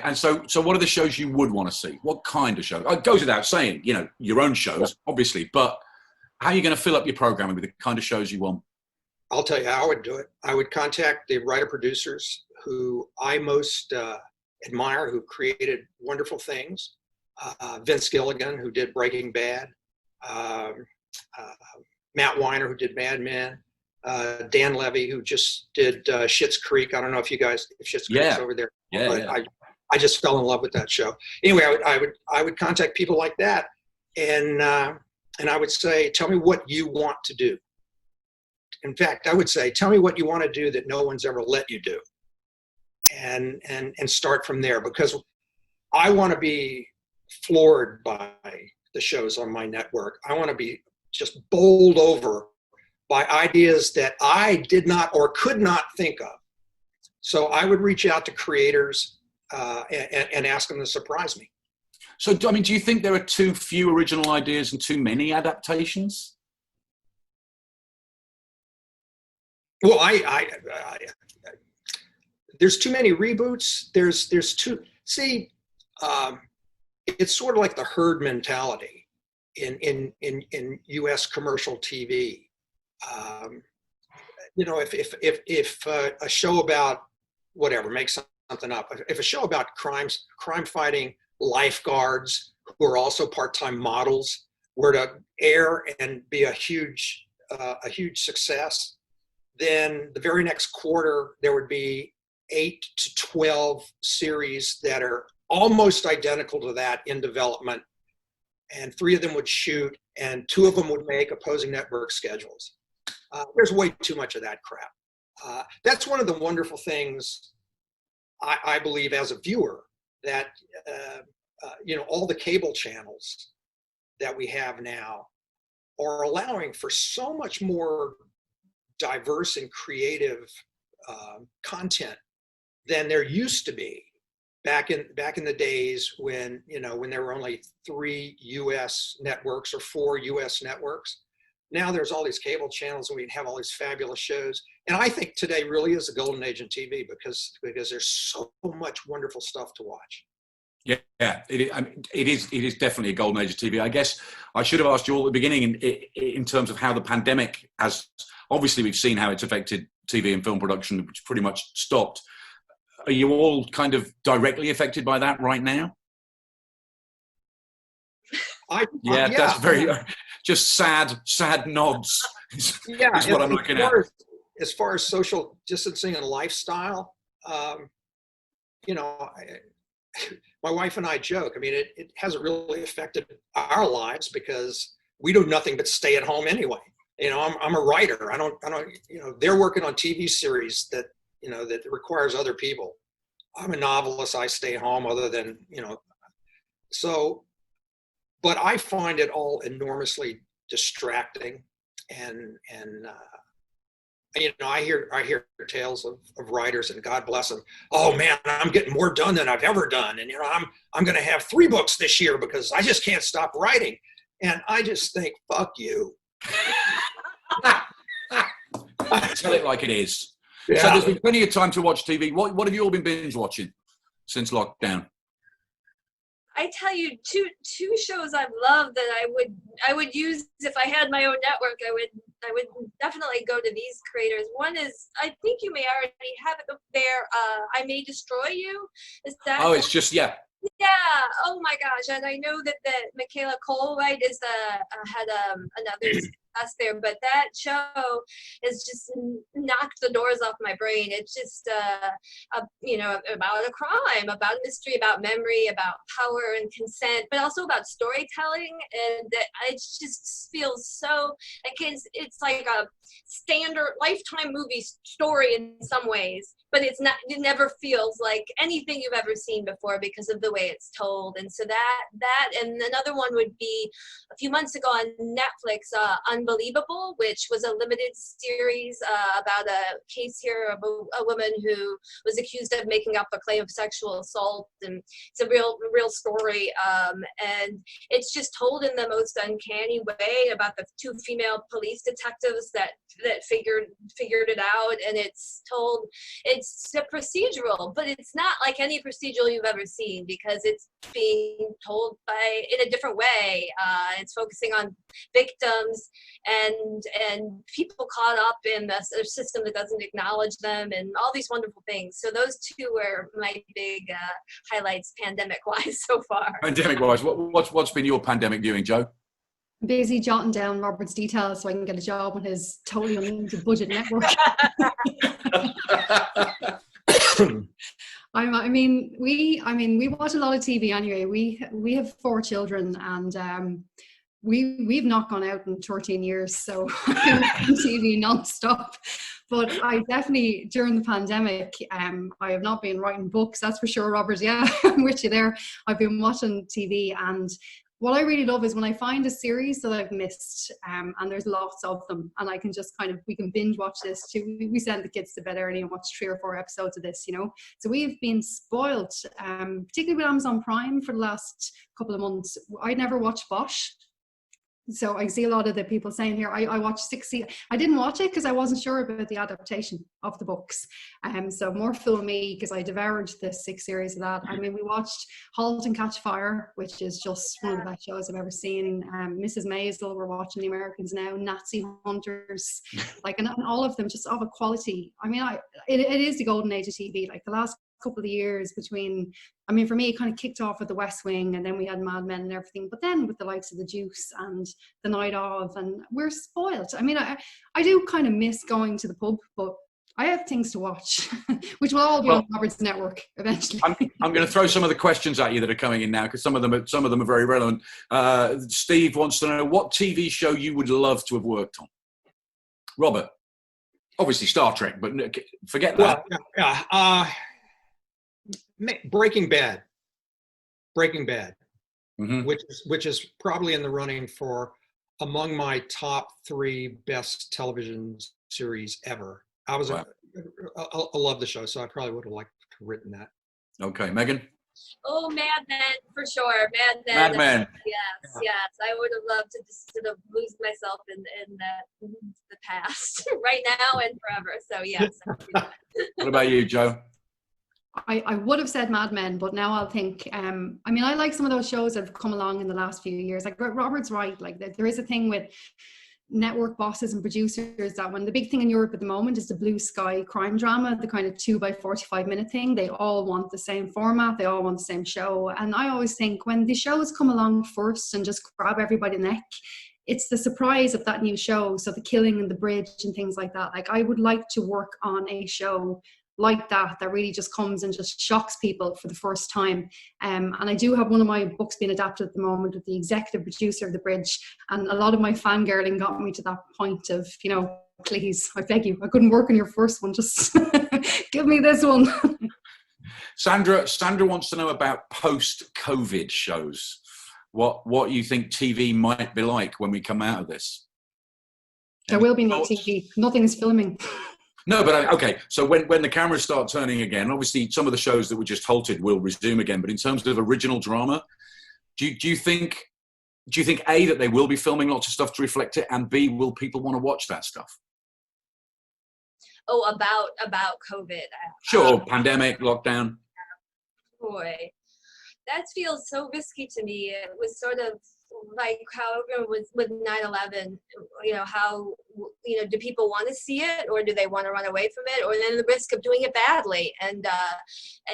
S1: And so what are the shows you would want to see? What kind of shows? It goes without saying, you know, your own shows, obviously, but how are you going to fill up your programming with the kind of shows you want?
S3: I'll tell you how I would do it. I would contact the writer-producers who I most admire, who created wonderful things. Vince Gilligan, who did Breaking Bad. Matt Weiner, who did Mad Men. Dan Levy, who just did Schitt's Creek. I don't know if Schitt's Creek's over there. But I just fell in love with that show. Anyway, I would contact people like that, and I would say, tell me what you want to do. In fact, I would say, tell me what you want to do that no one's ever let you do, and start from there, because I want to be floored by the shows on my network. I want to be just bowled over by ideas that I did not or could not think of. So I would reach out to creators and ask them to surprise me.
S1: So, I mean, do you think there are too few original ideas and too many adaptations?
S3: Well, there's too many reboots. There's too, see, it's sort of like the herd mentality in U.S. commercial TV. You know, if a show about whatever, make something up, if a show about crime fighting lifeguards who are also part-time models were to air and be a huge success, then the very next quarter there would be 8 to 12 series that are almost identical to that in development, and 3 of them would shoot, and 2 of them would make opposing network schedules. There's way too much of that crap. That's one of the wonderful things I believe as a viewer, that you know, all the cable channels that we have now are allowing for so much more diverse and creative content than there used to be back in the days when, you know, when there were only 3 U.S. networks or 4 U.S. networks. Now there's all these cable channels, and we have all these fabulous shows. And I think today really is the golden age in TV, because there's so much wonderful stuff to watch.
S1: Yeah, it is definitely a golden age of TV. I guess I should have asked you all at the beginning in terms of how the pandemic has, obviously we've seen how it's affected TV and film production, which pretty much stopped. Are you all kind of directly affected by that right now? Yeah, that's very just sad nods. Is what I'm looking at.
S3: As far as social distancing and lifestyle, you know, my wife and I joke. I mean, it hasn't really affected our lives because we do nothing but stay at home anyway. You know, I'm a writer. I don't, you know, they're working on TV series that, you know, that requires other people. I'm a novelist. I stay home other than, you know, so, but I find it all enormously distracting and you know, I hear tales of writers, and God bless them. Oh man, I'm getting more done than I've ever done. And, you know, I'm going to have 3 books this year because I just can't stop writing. And I just think, fuck you.
S1: Tell it like it is.
S3: Yeah.
S1: So there's been plenty of time to watch TV. What have you all been binge watching since lockdown?
S4: I tell you, two shows I've loved that I would use if I had my own network. I would definitely go to these creators. One is, I think you may already have it up there. I May Destroy You. Is that?
S1: Oh, it's just Yeah.
S4: Oh my gosh! And I know that Michaela Cole, right, is had another success there, but that show has just knocked the doors off my brain. It's just you know, about a crime, about mystery, about memory, about power and consent, but also about storytelling. And I just feel so like it's like a standard Lifetime movie story in some ways, but it's not. It never feels like anything you've ever seen before because of the way it's told. And so that and another one would be a few months ago on Netflix, Unbelievable, which was a limited series about a case here of a woman who was accused of making up a claim of sexual assault, and it's a real story, and it's just told in the most uncanny way about the 2 female police detectives that figured it out. And it's a procedural, but it's not like any procedural you've ever seen because it's being told in a different way. It's focusing on victims and people caught up in a system that doesn't acknowledge them and all these wonderful things. So those 2 were my big highlights pandemic-wise so far.
S1: Pandemic-wise, what's been your pandemic viewing, Joe?
S2: Busy jotting down Robert's details so I can get a job on his totally unlimited budget network. I mean, we watch a lot of TV anyway. We have 4 children, and we've not gone out in 13 years, so I'm watching TV nonstop. But I definitely, during the pandemic, I have not been writing books, that's for sure, Robert. Yeah, I'm with you there. I've been watching TV, and what I really love is when I find a series that I've missed, and there's lots of them, and I can just we can binge watch this too. We send the kids to bed early and watch 3 or 4 episodes of this, you know. So we've been spoiled, particularly with Amazon Prime for the last couple of months. I'd never watched Bosch. So I see a lot of the people saying here, I watched 6 seasons. I didn't watch it because I wasn't sure about the adaptation of the books. So more fool me, because I devoured the 6 series of that. I mean, we watched *Halt and Catch Fire*, which is just one of the best shows I've ever seen. *Mrs. Maisel*, we're watching *The Americans* now. *Nazi Hunters*, and all of them just of a quality. I mean, it is the golden age of TV. Like the last couple of years between, I mean, for me, it kind of kicked off with The West Wing, and then we had Mad Men and everything. But then with the likes of The Deuce and The Night Of, and we're spoiled. I mean, I do kind of miss going to the pub, but I have things to watch, which will all be on Robert's network eventually.
S1: I'm going to throw some of the questions at you that are coming in now, because some of them are very relevant. Steve wants to know what TV show you would love to have worked on. Robert, obviously Star Trek, but forget that.
S3: Well, Breaking Bad,
S1: mm-hmm.
S3: which is probably in the running for among my top 3 best television series ever. I love the show, so I probably would have liked to have written that.
S1: Okay, Megan.
S4: Oh, Mad Men, for sure.
S1: Mad Men.
S4: Yes. I would have loved to just sort of lose myself in the past, right now and forever. So yes.
S1: What about you, Joe?
S2: I would have said Mad Men, but now I'll think, I mean, I like some of those shows that have come along in the last few years. Like Robert's right, like there is a thing with network bosses and producers that when the big thing in Europe at the moment is the blue sky crime drama, the kind of 2 by 45-minute thing, they all want the same format, they all want the same show. And I always think when the shows come along first and just grab everybody neck, it's the surprise of that new show. So the killing and the bridge and things like that. Like I would like to work on a show like that really just comes and just shocks people for the first time. And I do have one of my books being adapted at the moment with the executive producer of The Bridge, and a lot of my fangirling got me to that point of, you know, please, I beg you, I couldn't work on your first one, just give me this one.
S1: Sandra wants to know about post-COVID shows. What you think TV might be like when we come out of this?
S2: There will be no TV. Nothing's filming.
S1: No, but okay. So when the cameras start turning again, obviously some of the shows that were just halted will resume again. But in terms of original drama, do you think A, that they will be filming lots of stuff to reflect it, and B, will people want to watch that stuff?
S4: Oh, about COVID.
S1: Sure, pandemic, lockdown.
S4: Boy, that feels so risky to me. It was sort of like how it was with 9/11, you know, how, you know, do people want to see it, or do they want to run away from it, or then the risk of doing it badly and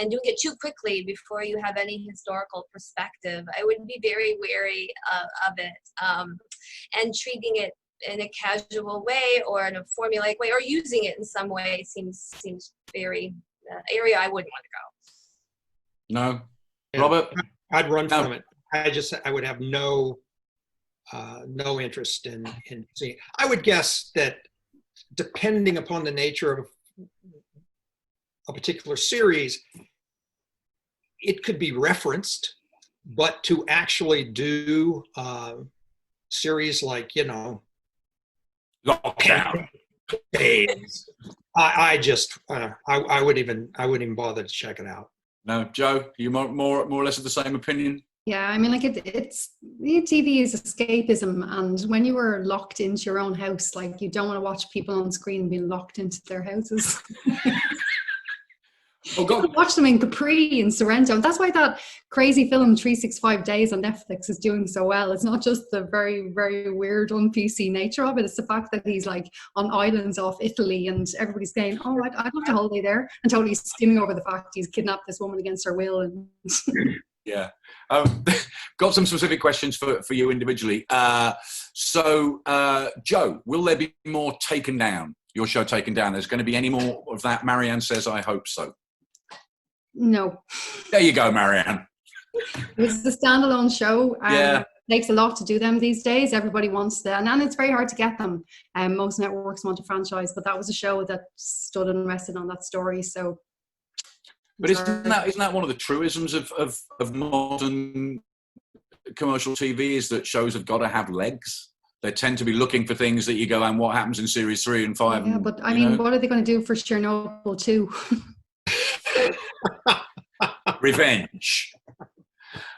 S4: doing it too quickly before you have any historical perspective. I would be very wary of it, and treating it in a casual way or in a formulaic way or using it in some way seems very area I wouldn't want to go.
S1: No. Robert?
S3: I'd run from it. I would have no interest in seeing. I would guess that depending upon the nature of a particular series, it could be referenced, but to actually do series like, you know,
S1: Lockdown.
S3: days, I wouldn't even bother to check it out.
S1: No, Joe, you more or less of the same opinion?
S2: Yeah, I mean, like it's TV is escapism, and when you were locked into your own house, like you don't want to watch people on screen being locked into their houses.
S1: Oh God!
S2: Watch them in Capri and Sorrento, and that's why that crazy film 365 Days on Netflix is doing so well. It's not just the very, very weird, un-PC nature of it. It's the fact that he's like on islands off Italy, and everybody's saying, "Oh, I'd love to holiday there," and totally skimming over the fact he's kidnapped this woman against her will. And
S1: Yeah. Got some specific questions for you individually. So, Joe, will there be more Taken Down? Your show Taken Down? There's going to be any more of that? Marianne says, I hope so.
S2: no,
S1: There you go, Marianne.
S2: it's a standalone show.
S1: Yeah.
S2: It takes a lot to do them these days. Everybody wants them, and it's very hard to get them. Most networks want a franchise, but that was a show that stood and rested on that story. So.
S1: But isn't that one of the truisms of modern commercial TV, is that shows have got to have legs? They tend to be looking for things that you go, and what happens in series 3 and 5?
S2: Yeah, but I mean, what are they going to do for Chernobyl 2?
S1: Revenge.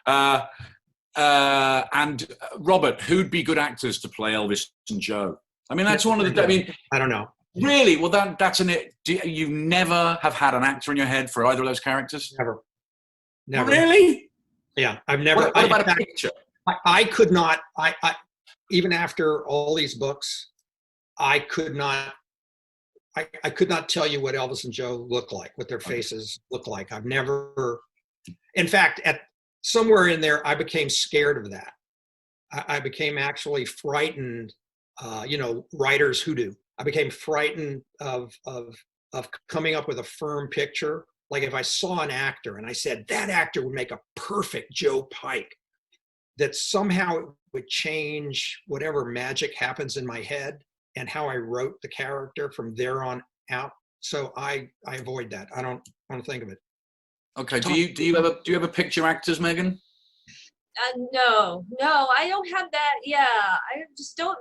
S1: And Robert, who'd be good actors to play Elvis and Joe? I mean, that's one of the. I mean,
S3: I don't know.
S1: Really? Well, that's an it. You never have had an actor in your head for either of those characters?
S3: Never.
S1: Really?
S3: Yeah, I've never.
S1: What about a picture?
S3: I could not. I even after all these books, I could not. I could not tell you what Elvis and Joe look like, what their faces look like. I've never. In fact, at somewhere in there, I became scared of that. I became actually frightened. Writers hoodoo. I became frightened of coming up with a firm picture. Like if I saw an actor and I said, that actor would make a perfect Joe Pike, that somehow it would change whatever magic happens in my head and how I wrote the character from there on out. So I avoid that. I don't think of it.
S1: Okay. Do you ever picture actors, Megan?
S4: No, I don't have that. Yeah, I just don't.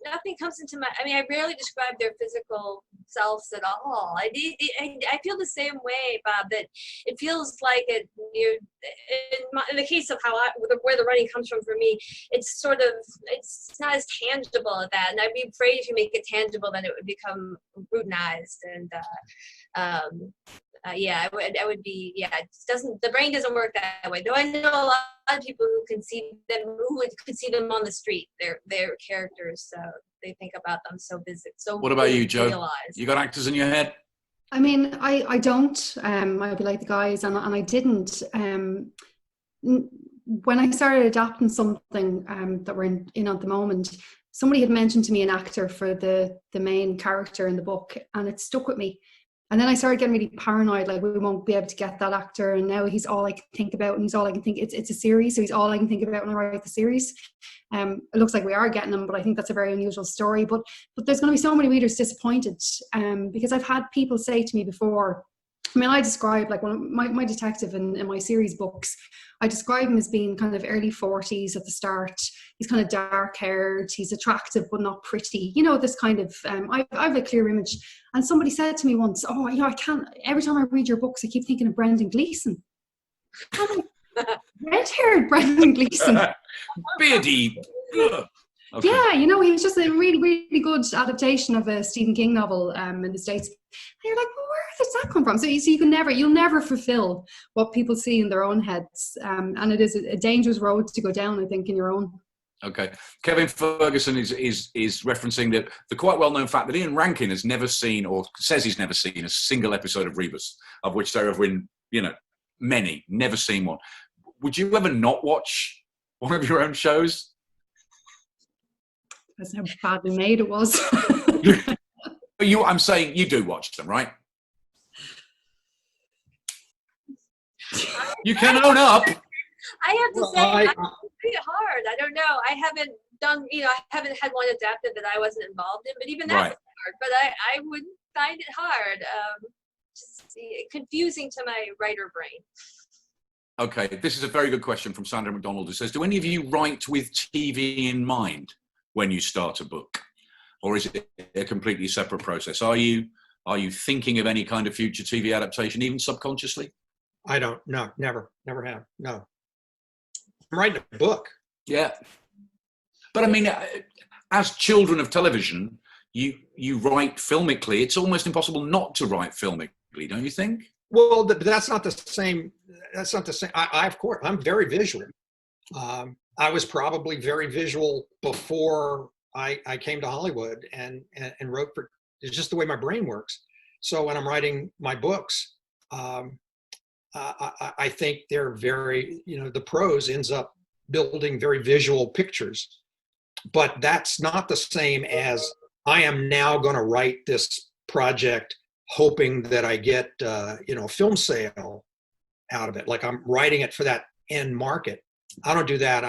S4: Nothing comes into my. I mean, I rarely describe their physical selves at all. I feel the same way, Bob. That it feels like it. In the case of where the writing comes from for me, it's not as tangible as that. And I'd be afraid if you make it tangible, then it would become routinized and yeah, I would be, yeah, the brain doesn't work that way. Though I know a lot of people who could see them on the street, their characters, so they think about them so busy. So
S1: what about you, Joe?
S4: realized.
S1: You got actors in your head?
S2: I mean, I don't. I'd be like the guys, and I didn't. When I started adapting something that we're in at the moment, somebody had mentioned to me an actor for the main character in the book, and it stuck with me. And then I started getting really paranoid, like we won't be able to get that actor, and now he's all I can think about, and he's all I can think. It's a series, so he's all I can think about when I write the series. It looks like we are getting him, but I think that's a very unusual story. But there's going to be so many readers disappointed because I've had people say to me before. I mean, I describe like my detective in my series books. I describe him as being kind of early 40s at the start. He's kind of dark haired. He's attractive but not pretty. You know, this kind of. I have a clear image. And somebody said to me once, "Oh, you know, I can't. Every time I read your books, I keep thinking of Brendan Gleeson." Red-haired Brendan Gleeson.
S1: Beardy. Ugh. Okay.
S2: Yeah, you know, he was just a really, really good adaptation of a Stephen King novel in the States. And you're like, well, where does that come from? So you'll never fulfill what people see in their own heads. And it is a dangerous road to go down, I think, in your own.
S1: Okay. Kevin Ferguson is referencing the quite well-known fact that Ian Rankin has never seen, or says he's never seen, a single episode of Rebus, of which there have been, many, never seen one. Would you ever not watch one of your own shows?
S2: That's how badly made it was.
S1: I'm saying you do watch them, right? You can own up.
S4: I have to say, it's pretty hard. I don't know. I haven't done, I haven't had one adapted that I wasn't involved in, but even that's hard. But I would find it hard, just confusing to my writer brain.
S1: Okay, this is a very good question from Sandra McDonald, who says, do any of you write with TV in mind when you start a book, or is it a completely separate process? Are you thinking of any kind of future TV adaptation, even subconsciously?
S3: I don't. No, never have. No. I'm writing a book.
S1: Yeah. But I mean, as children of television, you write filmically. It's almost impossible not to write filmically, don't you think?
S3: Well, but that's not the same. That's not the same. I of course, I'm very visual. I was probably very visual before I came to Hollywood and wrote for. It's just the way my brain works. So when I'm writing my books, I think they're very, the prose ends up building very visual pictures, but that's not the same as I am now going to write this project hoping that I get, a film sale out of it. Like I'm writing it for that end market. I don't do that.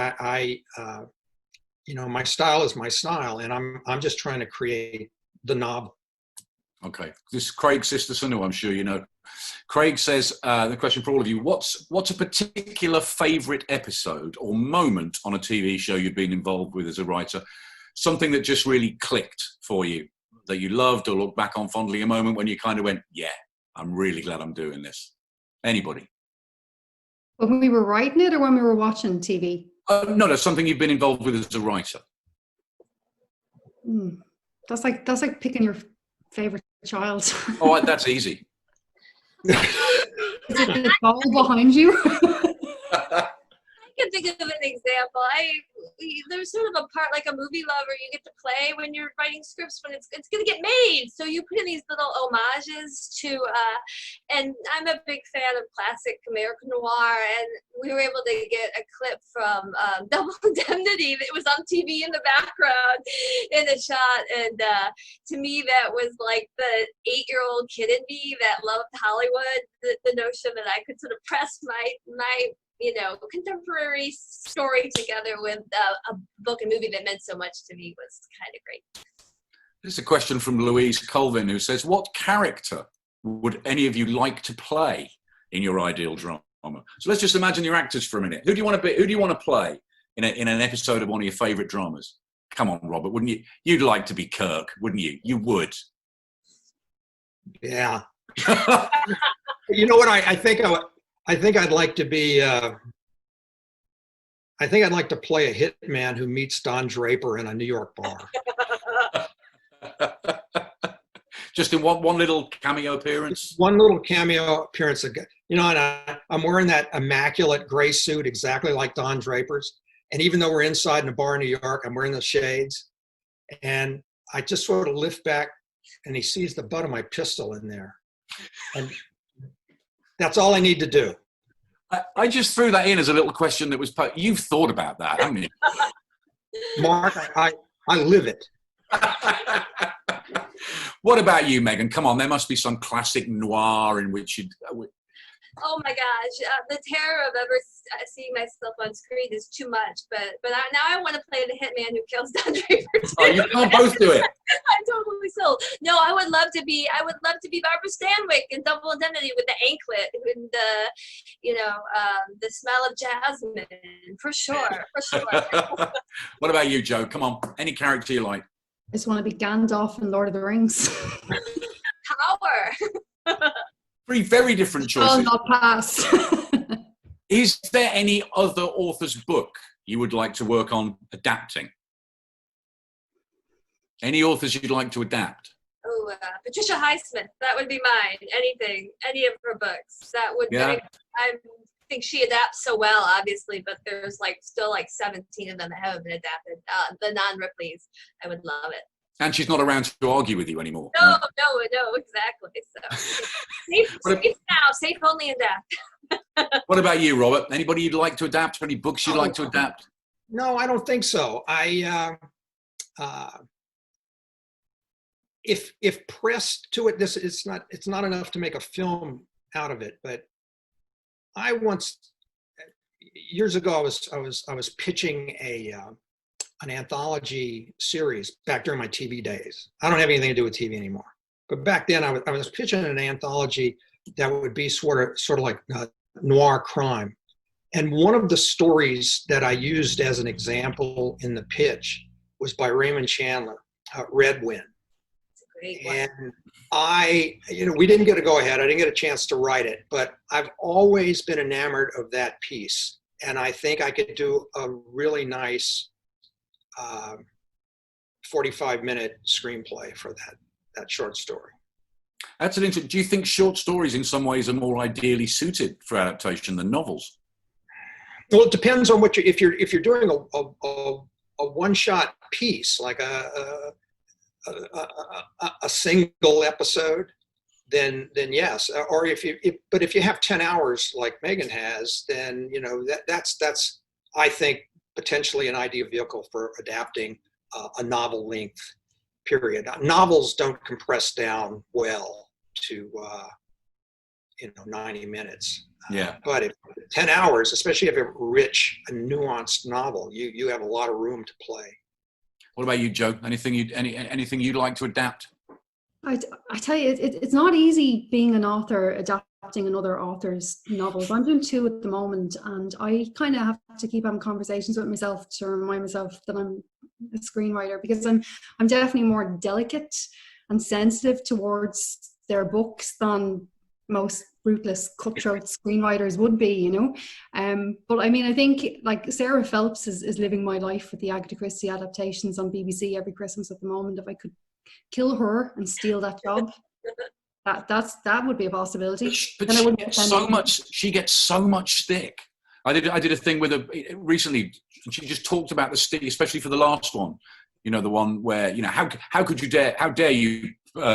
S3: My style is my style, and I'm just trying to create the novel.
S1: Okay. This is Craig Sisterson, who I'm sure you know. Craig says, the question for all of you, what's a particular favorite episode or moment on a TV show you've been involved with as a writer? Something that just really clicked for you, that you loved or look back on fondly, a moment when you kind of went, yeah, I'm really glad I'm doing this. Anybody?
S2: When we were writing it or when we were watching TV?
S1: No, something you've been involved with as a writer.
S2: That's like picking your favorite child.
S1: Oh, that's easy.
S2: Is it the ball behind you?
S4: I can think of an example. There's sort of a part like a movie lover you get to play when you're writing scripts when it's going to get made. So you put in these little homages to, and I'm a big fan of classic American noir, and we were able to get a clip from Double Indemnity that was on TV in the background in a shot. And to me, that was like the 8-year-old kid in me that loved Hollywood, the notion that I could sort of press my contemporary story together with a book and movie that meant so much to me was kind of great.
S1: This is a question from Louise Colvin, who says, what character would any of you like to play in your ideal drama? So let's just imagine your actors for a minute. Who do you want to be? Who do you want to play in an episode of one of your favorite dramas? Come on, Robert, wouldn't you? You'd like to be Kirk, wouldn't you? You would.
S3: Yeah. You know what? I think I'd like to be. I think I'd like to play a hitman who meets Don Draper in a New York bar.
S1: Just in one little cameo appearance?
S3: One little cameo appearance. You know, and I'm wearing that immaculate gray suit, exactly like Don Draper's. And even though we're inside in a bar in New York, I'm wearing the shades. And I just sort of lift back, and he sees the butt of my pistol in there. And that's all I need to do.
S1: I just threw that in as a little question that was, you've thought about that, haven't you?
S3: Mark, I live it.
S1: What about you, Megan? Come on, there must be some classic noir in which you'd...
S4: Oh my gosh, the terror of ever seeing myself on screen is too much. But now I want to play the hitman who kills Don Draper.
S1: Oh, you can't both do it.
S4: I'm totally sold. No, I would love to be Barbara Stanwyck in Double Indemnity with the anklet and the smell of jasmine, for sure.
S1: What about you, Joe? Come on, any character you like.
S2: I just want to be Gandalf in Lord of the Rings.
S4: Power.
S1: Three very different choices.
S2: I'll not pass.
S1: Is there any other author's book you would like to work on adapting? Any authors you'd like to adapt?
S4: Oh, Patricia Highsmith. That would be mine. Anything, any of her books. That would.
S1: Yeah.
S4: I think she adapts so well, obviously, but there's still 17 of them that haven't been adapted. The non-Ripley's. I would love it.
S1: And she's not around to argue with you anymore.
S4: No,
S1: right?
S4: no, exactly. So safe now, safe only in death.
S1: What about you, Robert? Anybody you'd like to adapt? Any books you'd like to adapt?
S3: No, I don't think so. If pressed to it, it's not enough to make a film out of it. But I once, years ago, I was pitching an anthology series back during my TV days. I don't have anything to do with TV anymore. But back then, I was pitching an anthology that would be sort of like noir crime. And one of the stories that I used as an example in the pitch was by Raymond Chandler, Red Wind. And we didn't get a go-ahead. I didn't get a chance to write it, but I've always been enamored of that piece. And I think I could do a really nice 45-minute screenplay for that short story.
S1: That's an interesting. Do you think short stories in some ways are more ideally suited for adaptation than novels?
S3: Well, it depends on what if you're doing a one-shot piece, like a single episode, then yes. Or if you have 10 hours like Megan has, then that's I think potentially an ideal vehicle for adapting a novel length period. Novels don't compress down well to 90 minutes.
S1: Yeah.
S3: But if 10 hours, especially if it's a rich and nuanced novel, you have a lot of room to play.
S1: What about you, Joe? Anything you'd like to adapt?
S2: I tell you, it's not easy being an author adapting another author's novels. I'm doing 2 at the moment, and I kind of have to keep having conversations with myself to remind myself that I'm a screenwriter, because I'm definitely more delicate and sensitive towards their books than most ruthless, cutthroat screenwriters would be, But I mean, I think like Sarah Phelps is living my life with the Agatha Christie adaptations on BBC every Christmas at the moment. If I could kill her and steal that job, that would be a possibility.
S1: But she gets so much stick. I did a thing with her recently, and she just talked about the stick, especially for the last one. The one where how dare you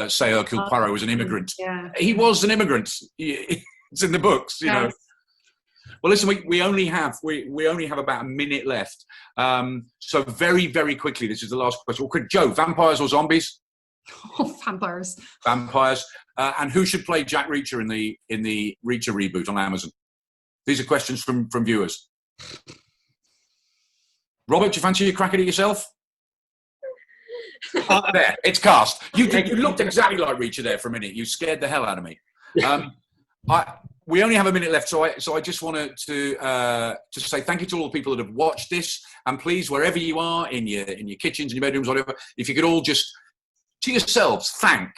S1: say Hercule Poirot was an immigrant?
S2: Yeah.
S1: He was an immigrant. It's in the books, Well, listen, we only have about a minute left. So very, very quickly, this is the last question. Well, quick, Joe, vampires or zombies?
S2: Oh, vampires.
S1: Vampires. And who should play Jack Reacher in the Reacher reboot on Amazon? These are questions from viewers. Robert, do you fancy a crack at it yourself? There, it's cast. You looked exactly like Reacher there for a minute. You scared the hell out of me. We only have a minute left, so I just wanted to say thank you to all the people that have watched this, and please, wherever you are, in your kitchens, in your bedrooms, whatever, if you could all just to yourselves thank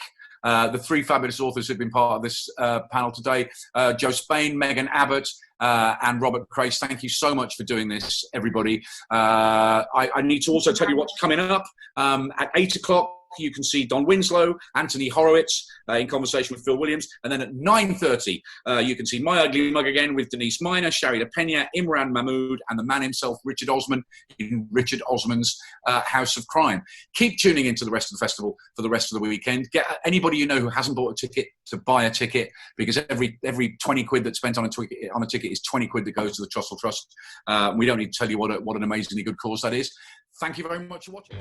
S1: the 3 fabulous authors who've been part of this panel today: Joe Spain, Megan Abbott, and Robert Crais. Thank you so much for doing this, everybody. I need to also tell you what's coming up at 8 o'clock. you can see Don Winslow, Anthony Horowitz in conversation with Phil Williams. And then at 9:30, you can see My Ugly Mug again with Denise Miner, Sharida Pena, Imran Mahmood, and the man himself, Richard Osman, in Richard Osman's House of Crime. Keep tuning into the rest of the festival for the rest of the weekend. Get anybody you know who hasn't bought a ticket to buy a ticket, because every 20 quid that's spent on a ticket is 20 quid that goes to the Trussell Trust. We don't need to tell you what an amazingly good cause that is. Thank you very much for watching.